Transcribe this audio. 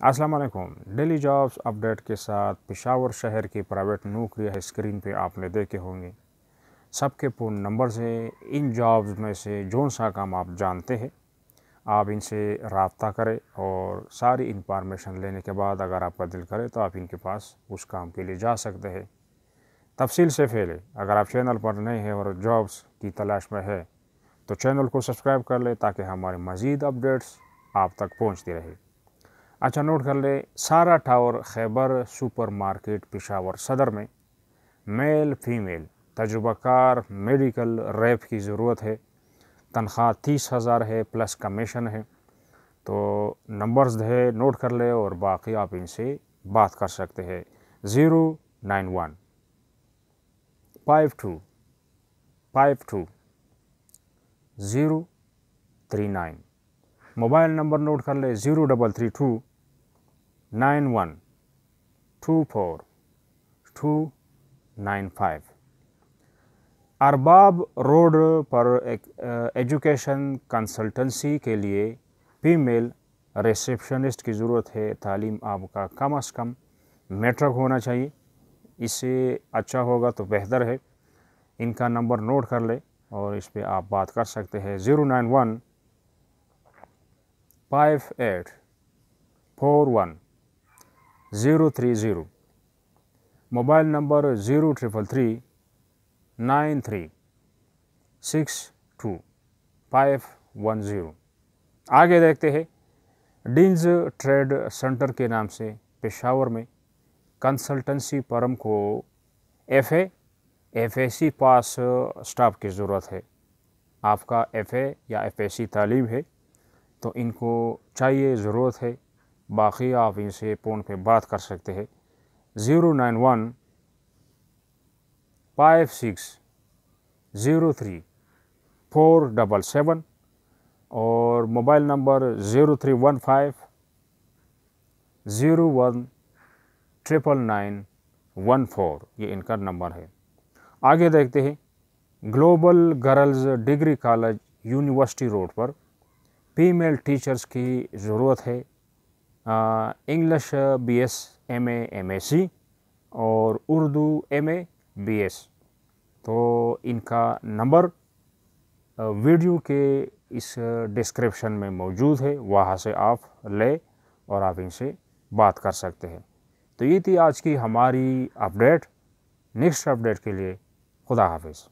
अस्सलाम वालेकुम। Daily jobs update के साथ पेशावर शहर की प्राइवेट नौकरियां स्क्रीन पे आपने देखे होंगे। सबके पूर्ण नंबर से इन जॉब्स में से जो सा काम आप जानते हैं आप इनसे रब्ता करें और सारी इंफॉर्मेशन लेने के बाद अगर आपका दिल करे तो आप इनके पास उस काम के लिए जा सकते हैं। तफसील से पहले अगर आप चैनल पर नए हैं और जॉब्स की तलाश में है तो चैनल को सब्सक्राइब कर ले ताकि हमारे मज़ीद अपडेट्स आप तक पहुँचती रहे। अच्छा, नोट कर ले, सारा tower Khyber super market Peshawar सदर में मेल फीमेल तजुर्बाकार मेडिकल रैप की ज़रूरत है। तनख्वाह 30,000 है प्लस कमीशन है। तो नंबर्स है, नोट कर ले और बाकी आप इनसे बात कर सकते हैं। 091 52 52 039। मोबाइल नंबर नोट कर ले 0332 91 24 295। अरबाब रोड पर एजुकेशन कंसल्टेंसी के लिए फीमेल रिसेप्शनिस्ट की ज़रूरत है। तालीम आपका कम से कम मैट्रिक होना चाहिए, इससे अच्छा होगा तो बेहतर है। इनका नंबर नोट कर ले और इस पर आप बात कर सकते हैं। 091 58 41 030। Mobile number 0333 93 62 510। आगे देखते हैं। डीन्स ट्रेड सेंटर के नाम से पेशावर में कंसल्टेंसी फर्म को FA पास स्टाफ की ज़रूरत है। आपका FA या FSC तालीम है तो इनको चाहिए, ज़रूरत है। बाकी आप इनसे फ़ोन पे बात कर सकते हैं। 091 56 03 477 और मोबाइल नंबर 0315 01 99914। ये इनका नंबर है। आगे देखते हैं। Global girls degree college university road पर फीमेल टीचर्स की ज़रूरत है। इंग्लिश BS MA MSc और उर्दू MA BS। तो इनका नंबर वीडियो के इस डिस्क्रिप्शन में मौजूद है, वहाँ से आप ले और आप इनसे बात कर सकते हैं। तो ये थी आज की हमारी अपडेट। नेक्स्ट अपडेट के लिए खुदा हाफिज़।